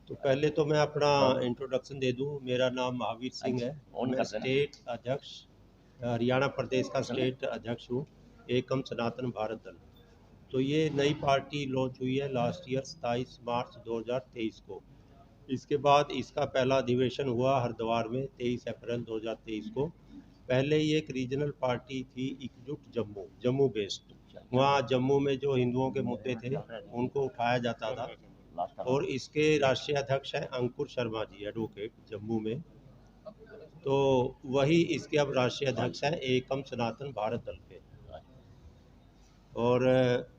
तो पहले तो मैं अपना इंट्रोडक्शन दे दूं। मेरा नाम महावीर सिंह है। मैं स्टेट अध्यक्ष, हरियाणा प्रदेश का स्टेट अध्यक्ष हूँ, एकम सनातन भारत दल। तो ये नई पार्टी लॉन्च हुई है लास्ट ईयर 27 मार्च 2023 को। इसके बाद इसका पहला अधिवेशन हुआ हरिद्वार में 23 अप्रैल 2023 को। पहले ये एक रीजनल पार्टी थी, एकजुट जम्मू, जम्मू बेस्ड। वहाँ जम्मू में जो हिंदुओं के मुद्दे थे उनको उठाया जाता था। और इसके राष्ट्रीय अध्यक्ष हैं अंकुर शर्मा जी, एडवोकेट, जम्मू में। तो वही इसके अब राष्ट्रीय अध्यक्ष हैं एकम सनातन भारत दल के। और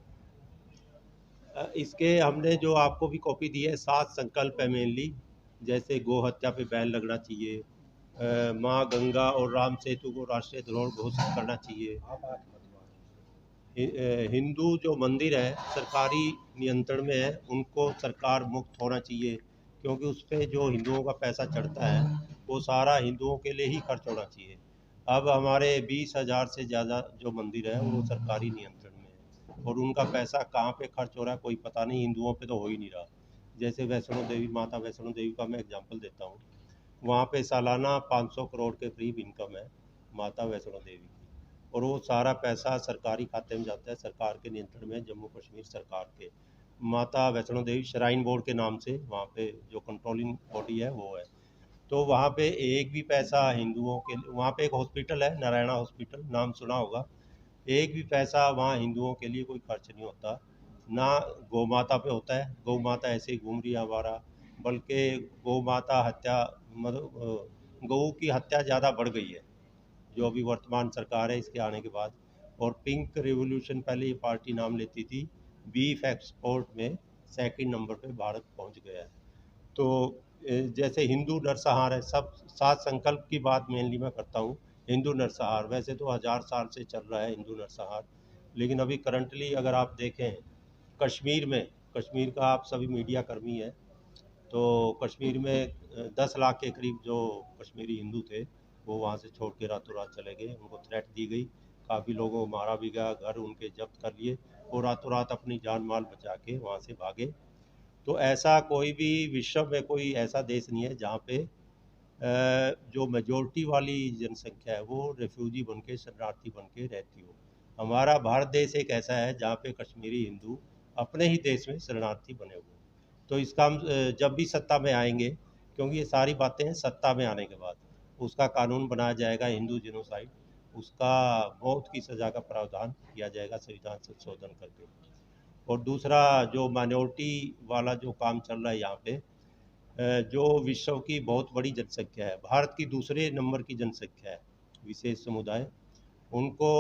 इसके हमने जो आपको भी कॉपी दी है, 7 संकल्प है मेनली। जैसे गो हत्या पे बैन लगना चाहिए, माँ गंगा और राम सेतु को राष्ट्रीय धरोहर घोषित करना चाहिए, हिंदू जो मंदिर है सरकारी नियंत्रण में है उनको सरकार मुक्त होना चाहिए, क्योंकि उस पर जो हिंदुओं का पैसा चढ़ता है वो सारा हिंदुओं के लिए ही खर्च होना चाहिए। अब हमारे 20,000 से ज़्यादा जो मंदिर है वो सरकारी नियंत्रण में है और उनका पैसा कहाँ पे खर्च हो रहा है कोई पता नहीं, हिंदुओं पे तो हो ही नहीं रहा। जैसे वैष्णो देवी, माता वैष्णो देवी का मैं एग्जांपल देता हूँ। वहाँ पे सालाना 500 करोड़ के करीब इनकम है माता वैष्णो देवी की, और वो सारा पैसा सरकारी खाते में जाता है, सरकार के नियंत्रण में, जम्मू कश्मीर सरकार के। माता वैष्णो देवी श्राइन बोर्ड के नाम से वहाँ पे जो कंट्रोलिंग बॉडी है वो है। तो वहाँ पे एक भी पैसा हिंदुओं के, वहाँ पे एक हॉस्पिटल है नारायणा हॉस्पिटल, नाम सुना होगा। एक भी पैसा वहाँ हिंदुओं के लिए कोई खर्च नहीं होता। ना गौ माता पे होता है, गौ माता ऐसे ही घूम रही है हमारा, बल्कि गौ माता हत्या, मतलब गऊ की हत्या ज़्यादा बढ़ गई है जो अभी वर्तमान सरकार है इसके आने के बाद। और पिंक रिवॉल्यूशन पहले ये पार्टी नाम लेती थी, बीफ एक्सपोर्ट में सेकंड नंबर पे भारत पहुंच गया है। तो जैसे हिंदू नरसंहार है, सब 7 संकल्प की बात मेनली मैं करता हूँ। हिंदू नरसंहार वैसे तो 1000 साल से चल रहा है हिंदू नरसंहार, लेकिन अभी करंटली अगर आप देखें कश्मीर में, कश्मीर का आप सभी मीडिया कर्मी हैं, तो कश्मीर में 10 लाख के करीब जो कश्मीरी हिंदू थे वो वहाँ से छोड़ के रातों रात चले गए। उनको थ्रेट दी गई, काफ़ी लोगों को मारा भी गया, घर उनके जब्त कर लिए, वो रातों रात अपनी जान माल बचा के वहाँ से भागे। तो ऐसा कोई भी विश्व में कोई ऐसा देश नहीं है जहाँ पे जो मेजोरिटी वाली जनसंख्या है वो रेफ्यूजी बन के, शरणार्थी बन के रहती हो। हमारा भारत देश एक ऐसा है जहाँ पे कश्मीरी हिंदू अपने ही देश में शरणार्थी बने हुए हैं। तो इसका हम जब भी सत्ता में आएंगे, क्योंकि ये सारी बातें हैं सत्ता में आने के बाद, उसका कानून बनाया जाएगा हिंदू जिनोसाइड, उसका मौत की सज़ा का प्रावधान किया जाएगा संविधान संशोधन करके। और दूसरा जो माइनॉरिटी वाला जो काम चल रहा है यहाँ पे, जो विश्व की बहुत बड़ी जनसंख्या है, भारत की दूसरे नंबर की जनसंख्या है, विशेष समुदाय, उनको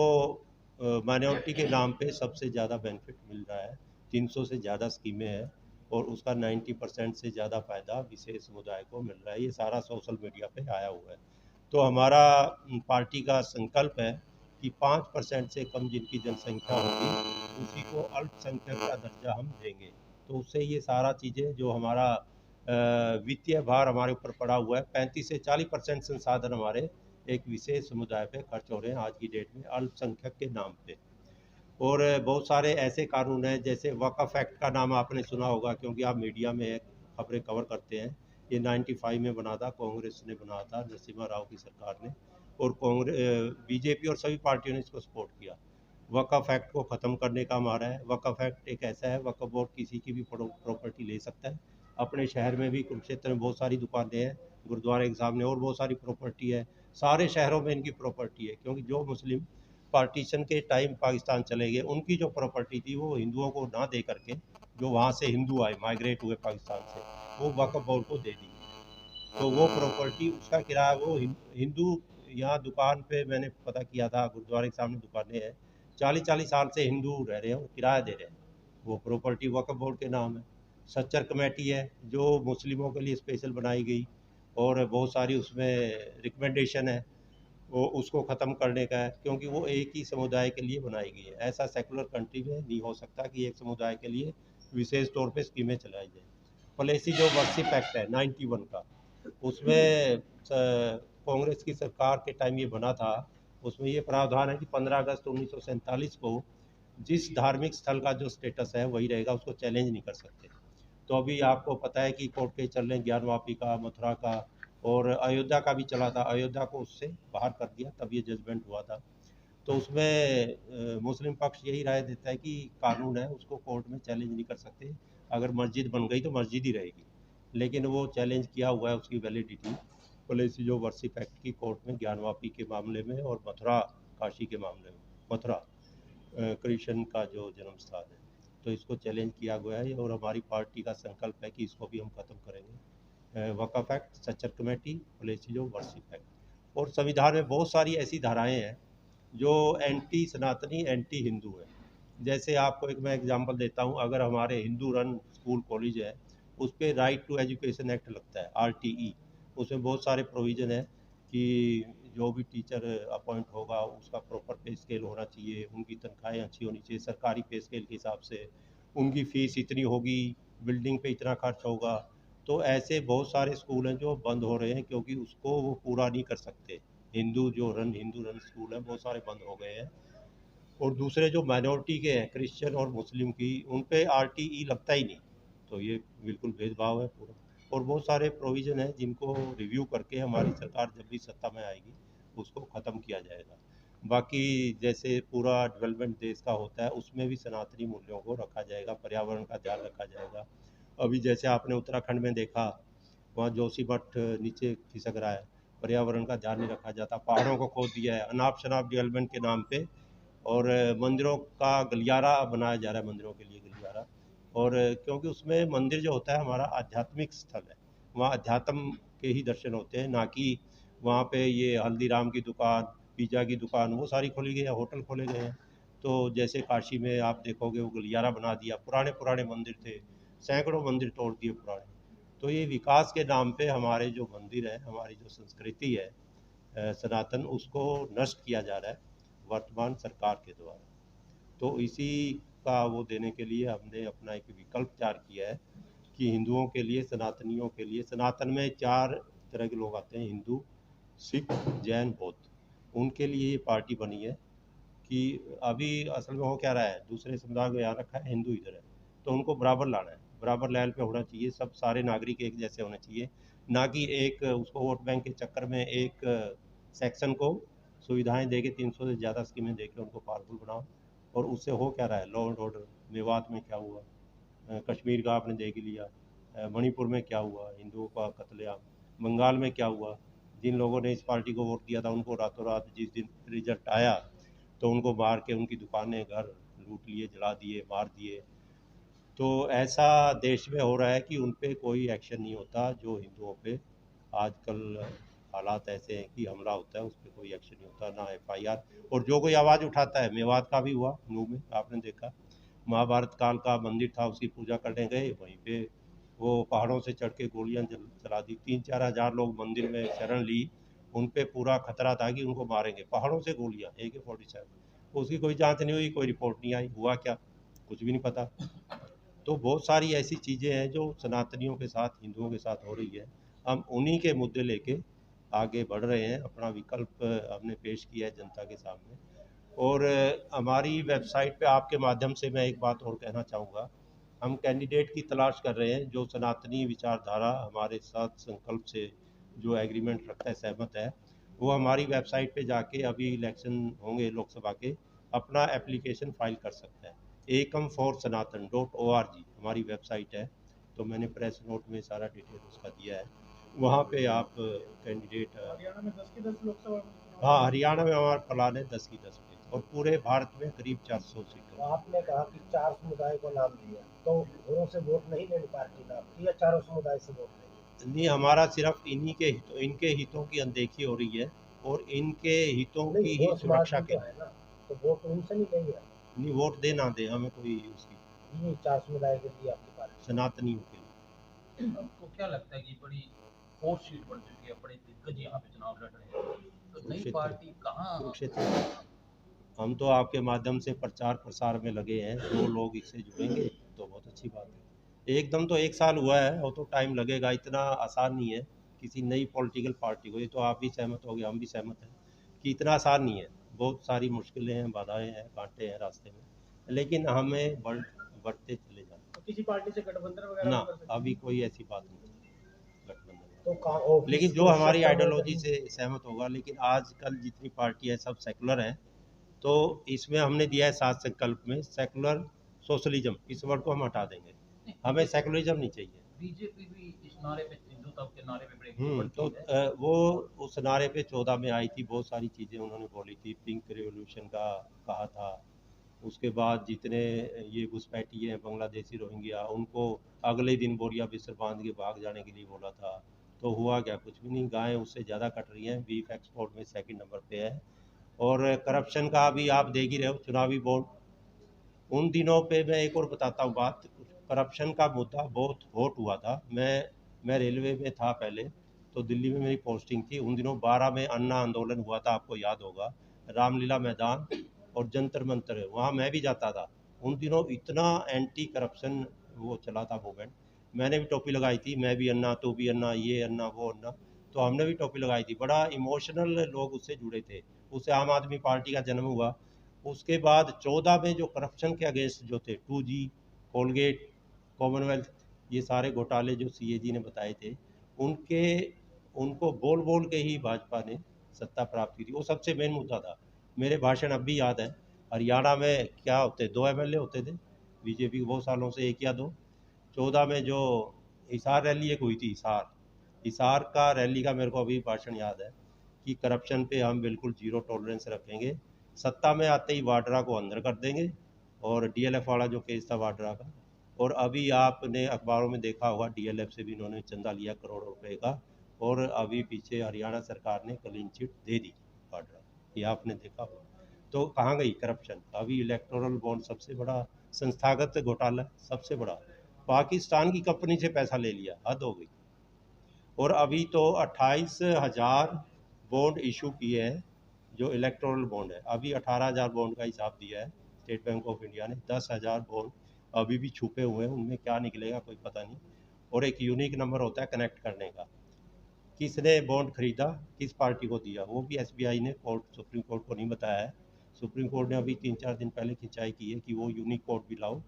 माइनॉरिटी के नाम पे सबसे ज़्यादा बेनिफिट मिल रहा है। 300 से ज़्यादा स्कीमें हैं और उसका 90% से ज़्यादा फ़ायदा विशेष समुदाय को मिल रहा है। ये सारा सोशल मीडिया पे आया हुआ है। तो हमारा पार्टी का संकल्प है कि 5% से कम जिनकी जनसंख्या होगी उसी को अल्पसंख्यक का दर्जा हम देंगे। तो उससे ये सारा चीज़ें जो हमारा वित्तीय भार हमारे ऊपर पड़ा हुआ है, 35 से 40% संसाधन हमारे एक विशेष समुदाय पे खर्च हो रहे हैं आज की डेट में अल्पसंख्यक के नाम पे। और बहुत सारे ऐसे कानून हैं, जैसे वक़्फ़ एक्ट का नाम आपने सुना होगा क्योंकि आप मीडिया में खबरें कवर करते हैं। ये 95 में बना था, कांग्रेस ने बनाया था, नरसिम्हा राव की सरकार ने, और बीजेपी और सभी पार्टियों ने इसको सपोर्ट किया। वक़्फ़ एक्ट को ख़त्म करने का हमारा है। वक़्फ़ एक्ट एक ऐसा है, वक़्फ़ बोर्ड किसी की भी प्रॉपर्टी ले सकता है। अपने शहर में भी, कुरुक्षेत्र में बहुत सारी दुकानें हैं, गुरुद्वारे के सामने और बहुत सारी प्रॉपर्टी है, सारे शहरों में इनकी प्रॉपर्टी है। क्योंकि जो मुस्लिम पार्टीशन के टाइम पाकिस्तान चले गए, उनकी जो प्रॉपर्टी थी वो हिंदुओं को ना दे करके, जो वहाँ से हिंदू आए, माइग्रेट हुए पाकिस्तान से, वो वक़्फ़ बोर्ड को दे दी। तो वो प्रॉपर्टी, उसका किराया, वो हिंदू, यहाँ दुकान पे मैंने पता किया था, गुरुद्वारे के सामने दुकानें हैं, 40-40 साल से हिंदू रह रहे हैं, वो किराया दे रहे हैं, वो प्रॉपर्टी वक़्फ़ बोर्ड के नाम है। सच्चर कमेटी है जो मुस्लिमों के लिए स्पेशल बनाई गई, और बहुत सारी उसमें रिकमेंडेशन है, वो उसको ख़त्म करने का है, क्योंकि वो एक ही समुदाय के लिए बनाई गई है। ऐसा सेकुलर कंट्री में नहीं हो सकता कि एक समुदाय के लिए विशेष तौर पे स्कीमें चलाई जाए। पॉलिसी जो वर्शिप एक्ट है 91 का, उसमें कांग्रेस की सरकार के टाइम ये बना था। उसमें ये प्रावधान है कि 15 अगस्त 1947 को जिस धार्मिक स्थल का जो स्टेटस है वही रहेगा, उसको चैलेंज नहीं कर सकते। तो अभी आपको पता है कि कोर्ट केस चल रहे हैं, ज्ञानवापी का, मथुरा का, और अयोध्या का भी चला था। अयोध्या को उससे बाहर कर दिया, तब ये जजमेंट हुआ था। तो उसमें मुस्लिम पक्ष यही राय देता है कि कानून है, उसको कोर्ट में चैलेंज नहीं कर सकते। अगर मस्जिद बन गई तो मस्जिद ही रहेगी, लेकिन वो चैलेंज किया हुआ है उसकी वैलिडिटी पुलिस जो वर्शिप एक्ट की कोर्ट में, ज्ञानवापी के मामले में और मथुरा काशी के मामले में। मथुरा कृष्ण का जो जन्म स्थान है, तो इसको चैलेंज किया गया है और हमारी पार्टी का संकल्प है कि इसको भी हम ख़त्म करेंगे। वक़्फ़ एक्ट, सच्चर कमेटी, पुलिस जो वर्शिप एक्ट, और संविधान में बहुत सारी ऐसी धाराएं हैं जो एंटी सनातनी, एंटी हिंदू है। जैसे आपको एक मैं एग्जांपल देता हूँ, अगर हमारे हिंदू रन स्कूल कॉलेज है, उस पर राइट टू एजुकेशन एक्ट लगता है, आरटीई। उसमें बहुत सारे प्रोविज़न है कि जो भी टीचर अपॉइंट होगा उसका प्रॉपर पे स्केल होना चाहिए, उनकी तनख्वाहें अच्छी होनी चाहिए सरकारी पे स्केल के हिसाब से, उनकी फ़ीस इतनी होगी, बिल्डिंग पे इतना खर्च होगा। तो ऐसे बहुत सारे स्कूल हैं जो बंद हो रहे हैं क्योंकि उसको वो पूरा नहीं कर सकते। हिंदू रन स्कूल हैं, बहुत सारे बंद हो गए हैं। और दूसरे जो माइनॉरिटी के हैं, क्रिश्चियन और मुस्लिम की, उन पे आरटीई लगता ही नहीं। तो ये बिल्कुल भेदभाव है पूरा। और बहुत सारे प्रोविज़न हैं जिनको रिव्यू करके हमारी सरकार जब भी सत्ता में आएगी उसको ख़त्म किया जाएगा। बाकी जैसे पूरा डेवलपमेंट देश का होता है उसमें भी सनातनी मूल्यों को रखा जाएगा, पर्यावरण का ध्यान रखा जाएगा। अभी जैसे आपने उत्तराखंड में देखा, वहाँ जोशीमठ नीचे खिसक रहा है, पर्यावरण का ध्यान नहीं रखा जाता, पहाड़ों को खोद दिया है अनाप शनाप डेवलपमेंट के नाम पे, और मंदिरों का गलियारा बनाया जा रहा है, मंदिरों के लिए गलियारा। और क्योंकि उसमें मंदिर जो होता है हमारा आध्यात्मिक स्थल है, वहाँ अध्यात्म के ही दर्शन होते हैं, ना कि वहाँ पे ये हल्दीराम की दुकान, पिज़्ज़ा की दुकान, वो सारी खोली गई है, होटल खोले गए हैं। तो जैसे काशी में आप देखोगे वो गलियारा बना दिया, पुराने पुराने मंदिर थे, सैकड़ों मंदिर तोड़ दिए पुराने। तो ये विकास के नाम पे हमारे जो मंदिर है, हमारी जो संस्कृति है सनातन, उसको नष्ट किया जा रहा है वर्तमान सरकार के द्वारा। तो इसी का वो देने के लिए हमने अपना एक विकल्प तैयार किया है कि हिंदुओं के लिए, सनातनियों के लिए, सनातन में 4 तरह के लोग आते हैं, हिंदू, सिख, जैन, बौद्ध। उनके लिए ये पार्टी बनी है कि अभी असल में हो क्या रहा है, दूसरे समुदाय को यहाँ रखा है, हिंदू इधर है, तो उनको बराबर लाना है, बराबर लेवल पे होना चाहिए, सब सारे नागरिक एक जैसे होने चाहिए, ना कि एक उसको वोट बैंक के चक्कर में एक सेक्शन को सुविधाएं दे के 300 से ज़्यादा स्कीमें दे के उनको पावरफुल बनाओ। और उससे हो क्या रहा है, लॉ एंड ऑर्डर, मेवात में क्या हुआ, कश्मीर का आपने देख लिया, मणिपुर में क्या हुआ, हिंदुओं का कत्लेआम, बंगाल में क्या हुआ। जिन लोगों ने इस पार्टी को वोट दिया था उनको रातों रात जिस दिन रिजल्ट आया तो उनको मार के उनकी दुकानें, घर लूट लिए, जला दिए, मार दिए। तो ऐसा देश में हो रहा है कि उन पे कोई एक्शन नहीं होता। जो हिंदुओं पे आजकल हालात ऐसे हैं कि हमला होता है, उस पर कोई एक्शन नहीं होता, ना एफआईआर। और जो कोई आवाज़ उठाता है, मेवात का भी हुआ नूह में, आपने देखा, महाभारत काल का मंदिर था, उसकी पूजा करने गए, वहीं पे वो पहाड़ों से चढ़ के गोलियां चला दी, 3-4 हज़ार लोग मंदिर में शरण ली, उन पे पूरा खतरा था कि उनको मारेंगे, पहाड़ों से गोलियां AK-47, उसकी कोई जांच नहीं हुई, कोई रिपोर्ट नहीं आई, हुआ क्या कुछ भी नहीं पता। तो बहुत सारी ऐसी चीज़ें हैं जो सनातनियों के साथ, हिंदुओं के साथ हो रही है। हम उन्हीं के मुद्दे लेके आगे बढ़ रहे हैं, अपना विकल्प हमने पेश किया है जनता के सामने। और हमारी वेबसाइट पे आपके माध्यम से मैं एक बात और कहना चाहूँगा, हम कैंडिडेट की तलाश कर रहे हैं जो सनातनी विचारधारा हमारे साथ संकल्प से जो एग्रीमेंट रखता है, सहमत है, वो हमारी वेबसाइट पे जाके, अभी इलेक्शन होंगे लोकसभा के, अपना एप्लीकेशन फाइल कर सकता है। ekam4sanatan.org हमारी वेबसाइट है। तो मैंने प्रेस नोट में सारा डिटेल उसका दिया है, वहाँ पे आप कैंडिडेट। हरियाणा में 10 की 10 लोकसभा में, हाँ, हरियाणा में हमारा प्लान है 10 की 10 पे, और पूरे भारत में करीब 400 सीटों। तो आपने कहा कि 4 समुदाय को नाम दिया, तो घरों से वोट नहीं लेनी पार्टी ने आपकी, या चारों समुदाय से वोट लेनी? नहीं, हमारा सिर्फ इनके हितों की अनदेखी हो रही है और इनके हितों नहीं, की ही वो समाज सुरक्षा की के तो है ना, तो वोट उनसे नहीं लेंगे आप? नहीं, वोट दे ना दे, हमें कोई उसकी, ये 4 समुदाय के लिए आपकी पार्टी? सनातनियों के लिए। आपको क्या लगता है कि बड़ी फोर्स सीट बढ़ चुकी है, बड़े दिग्गज यहाँ पे चुनाव लड़ रहे हैं, तो नई कुरुक्षेत्र, पार्टी कहाँ? कुरुक्षेत्र हम तो आपके माध्यम से प्रचार प्रसार में लगे हैं, 2 लोग इससे जुड़ेंगे तो बहुत अच्छी बात है। एकदम तो 1 साल हुआ है, वो तो टाइम लगेगा, इतना आसान नहीं है किसी नई पॉलिटिकल पार्टी को, ये तो आप भी सहमत होंगे, हम भी सहमत हैं कि इतना आसान नहीं है, बहुत सारी मुश्किलें हैं, बाधाएं हैं, कांटे हैं रास्ते में, लेकिन हमें बढ़ते चले जाना। किसी पार्टी से गठबंधन वगैरह ना, नहीं कर सकते? अभी कोई ऐसी बात नहीं गठबंधन में। तो कहाँ लेकिन ऑफिस जो के हमारी क्षेत्र में आइडियोलॉजी कहीं- से सहमत होगा, लेकिन आजकल जितनी पार्टी है सब सेकुलर है, तो इसमें हमने दिया है 7 संकल्प में सेकुलर सोशलिज्म, इस वर्ड को हम हटा देंगे, हमें सेकुलरिज्म नहीं चाहिए। बीजेपी भी इस नारे पे, हिंदुत्व के नारे पे बड़े तो बढ़ती है। वो उस नारे पे 14 में आई थी, बहुत सारी चीज़ें उन्होंने बोली थी, पिंक रिवॉल्यूशन का कहा था। उसके बाद जितने ये घुसपैठी हैं बांग्लादेशी रोहिंग्या, उनको अगले दिन बोरिया बिस्तर बांध के भाग जाने के लिए बोला था। तो हुआ क्या, कुछ भी नहीं, गायें उससे ज़्यादा कट रही हैं, बीफ एक्सपोर्ट में सेकंड नंबर पे है। और करप्शन का भी आप देख ही रहे हो, चुनावी बॉन्ड उन दिनों पे मैं एक और बताता हूँ बात, करप्शन का मुद्दा बहुत हॉट हुआ था। मैं रेलवे में था पहले, तो दिल्ली में मेरी पोस्टिंग थी। उन दिनों 12 में अन्ना आंदोलन हुआ था, आपको याद होगा, रामलीला मैदान और जंतर मंतर है, वहाँ मैं भी जाता था। उन दिनों इतना एंटी करप्शन वो चला था मूवमेंट, मैंने भी टोपी लगाई थी, मैं भी अन्ना, तू भी अन्ना, ये अन्ना वो अन्ना, तो हमने भी टोपी लगाई थी। बड़ा इमोशनल लोग उससे जुड़े थे, उससे आम आदमी पार्टी का जन्म हुआ। उसके बाद 14 में जो करप्शन के अगेंस्ट जो थे, 2G, कोलगेट, कॉमनवेल्थ, ये सारे घोटाले जो CAG ने बताए थे, उनके उनको बोल बोल के ही भाजपा ने सत्ता प्राप्त की थी, वो सबसे मेन मुद्दा था। मेरे भाषण अब भी याद है, हरियाणा में क्या होते, 2 MLA होते थे बीजेपी के, बहुत सालों से 1 या 2। 14 में जो हिसार रैली एक हुई थी, हिसार का रैली का मेरे को अभी भाषण याद है कि करप्शन पे हम बिल्कुल जीरो टॉलरेंस रखेंगे, सत्ता में आते ही वाड्रा को अंदर कर देंगे, और DLF वाला जो केस था वाड्रा का। और अभी आपने अखबारों में देखा होगा, DLF से भी इन्होंने चंदा लिया करोड़ों रुपए का, और अभी पीछे हरियाणा सरकार ने क्लीन चिट दे दी वाड्रा, ये आपने देखा होगा। तो कहाँ गई करप्शन? अभी इलेक्टोरल बॉन्ड सबसे बड़ा संस्थागत घोटाला, सबसे बड़ा, पाकिस्तान की कंपनी से पैसा ले लिया, हद हो गई। और अभी तो 28,000 बॉन्ड इशू किए हैं, जो इलेक्टोरल बॉन्ड है। अभी 18,000 बॉन्ड का हिसाब दिया है स्टेट बैंक ऑफ इंडिया ने, 10,000 बॉन्ड अभी भी छुपे हुए हैं, उनमें क्या निकलेगा कोई पता नहीं। और एक यूनिक नंबर होता है कनेक्ट करने का, किसने बॉन्ड खरीदा, किस पार्टी को दिया, वो भी SBI ने सुप्रीम कोर्ट को नहीं बताया है। सुप्रीम कोर्ट ने अभी 3-4 दिन पहले खिंचाई की है कि वो यूनिक कोड भी लाओ।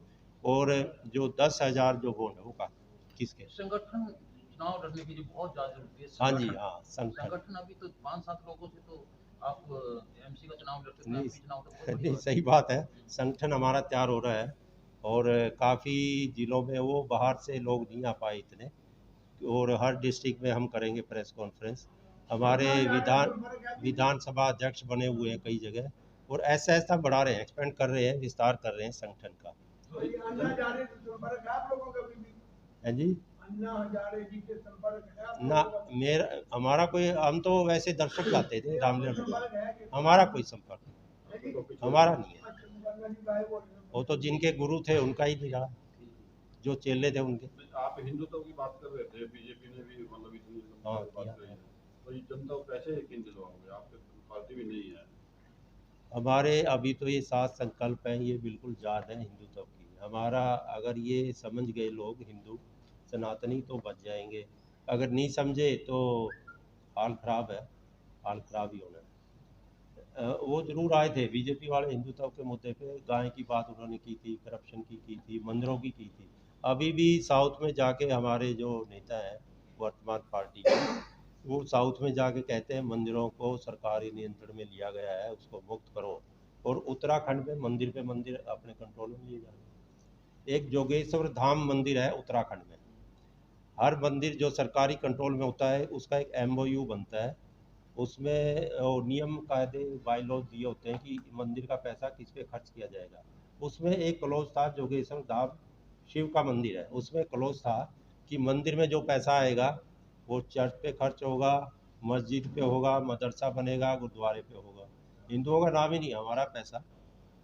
और जो 10,000 जो बॉन्ड है वो का किसके? संगठन चुनाव लड़ने के लिए बहुत ज्यादा जरूरी है। हाँ जी, संगठन, हाँ, संगठन। संगठन अभी तो 5-7 लोगों से तो आप MC का चुनाव लड़ सकते हैं, नहीं, MP चुनाव तो बहुत बड़ी नहीं, बात सही बात है, संगठन हमारा तैयार हो रहा है, और काफ़ी जिलों में वो बाहर से लोग नहीं आ पाए इतने, और हर डिस्ट्रिक्ट में हम करेंगे प्रेस कॉन्फ्रेंस। हमारे विधानसभा अध्यक्ष बने हुए हैं कई जगह, और ऐसा ऐसा बढ़ा रहे हैं, एक्सपेंड कर रहे हैं, विस्तार कर रहे हैं संगठन का। है जी ना, मेरा हमारा कोई, हम तो वैसे दर्शक जाते थे रामलीला, हमारा कोई संपर्क नहीं, हमारा नहीं है, वो तो जिनके गुरु थे उनका ही नहीं रहा, जो चेले थे उनके। आप हिंदुत्व की बात कर रहे थे, बीजेपी ने भी मतलब इतनी हाँ, बात कही है, तो ये जनता को कैसे यकीन दिलवाओगे? आपके पार्टी भी नहीं है। हमारे अभी तो ये 7 संकल्प हैं, ये बिल्कुल याद है हिंदुत्व की। हमारा अगर ये समझ गए लोग हिंदू सनातनी तो बच जाएंगे, अगर नहीं समझे तो हाल खराब है, हाल खराब ही होना है। वो जरूर आए थे बीजेपी वाले हिंदुत्व के मुद्दे पे, गाय की बात उन्होंने की थी, करप्शन की थी, मंदिरों की थी। अभी भी साउथ में जाके हमारे जो नेता हैं वर्तमान पार्टी के, वो साउथ में जाके कहते हैं मंदिरों को सरकारी नियंत्रण में लिया गया है, उसको मुक्त करो, और उत्तराखंड में मंदिर पे मंदिर अपने कंट्रोल में लिए जा रहे हैं। एक जोगेश्वर धाम मंदिर है उत्तराखंड में, हर मंदिर जो सरकारी कंट्रोल में होता है उसका एक MOU बनता है, उसमें नियम कायदे बायलॉज दिए होते हैं कि मंदिर का पैसा किस पे खर्च किया जाएगा। उसमें एक क्लोज था, जोगेश्वर धाम शिव का मंदिर है, उसमें क्लोज था कि मंदिर में जो पैसा आएगा वो चर्च पे खर्च होगा, मस्जिद पे होगा, मदरसा बनेगा, गुरुद्वारे पे होगा, हिंदुओं का नाम ही नहीं, हमारा पैसा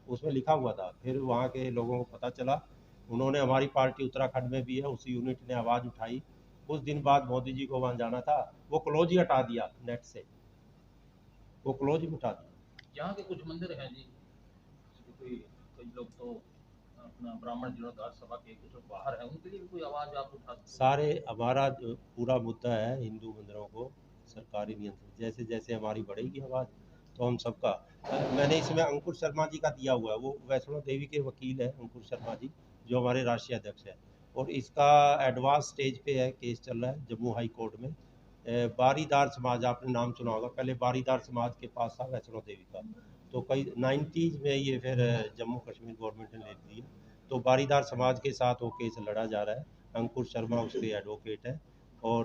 उसमें लिखा हुआ था। फिर वहाँ के लोगों को पता चला, उन्होंने, हमारी पार्टी उत्तराखंड में भी है, उसी यूनिट ने आवाज़ उठाई, कुछ दिन बाद मोदी जी को वहाँ जाना था, वो क्लोज ही हटा दिया नेट से, वो क्लोज ही उठा दिया। यहाँ के कुछ मंदिर हैं जी, कोई कई लोग तो अपना ब्राह्मण जीर्णोद्धार सभा के कुछ लोग बाहर हैं, उनके लिए भी कोई आवाज आप उठा सकते हैं? सारे, हमारा जो पूरा मुद्दा है हिंदू मंदिरों को सरकारी नियंत्रण, जैसे जैसे हमारी बढ़ेगी आवाज़ तो हम सबका। मैंने इसमें अंकुर शर्मा जी का दिया हुआ है, वो वैष्णो देवी के वकील हैं अंकुर शर्मा जी, जो हमारे राष्ट्रीय अध्यक्ष हैं। और इसका एडवांस स्टेज पे है, केस चल रहा है जम्मू हाई कोर्ट में। बारीदार समाज, आपने नाम सुना होगा, पहले बारीदार समाज के पास था वैष्णो देवी का, तो कई 90s में ये फिर जम्मू कश्मीर गवर्नमेंट ने ले लिया, तो बारीदार समाज के साथ वो केस लड़ा जा रहा है। अंकुर शर्मा उसके एडवोकेट है। और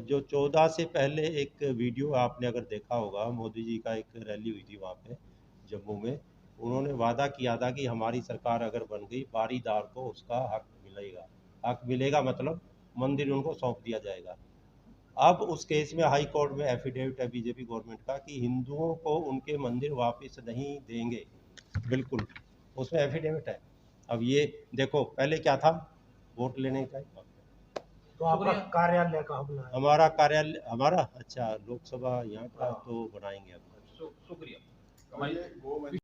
जो 14 से पहले एक वीडियो आपने अगर देखा होगा, मोदी जी का एक रैली हुई थी वहाँ पे जम्मू में, उन्होंने वादा किया था कि हमारी सरकार अगर बन गई बारीदार को उसका हक मिलेगा। हक मिलेगा मतलब मंदिर उनको सौंप दिया जाएगा। अब उस केस में हाई कोर्ट में एफिडेविट है बीजेपी गवर्नमेंट का कि हिंदुओं को उनके मंदिर वापस नहीं देंगे, बिल्कुल, उसमें एफिडेविट है। अब ये देखो, पहले क्या था, वोट लेने का। तो आपका शुक्रिया। कार्यालय कहाँ बना है? हमारा कार्यालय, हमारा अच्छा लोकसभा यहाँ का तो बनाएंगे अब। शुक्रिया।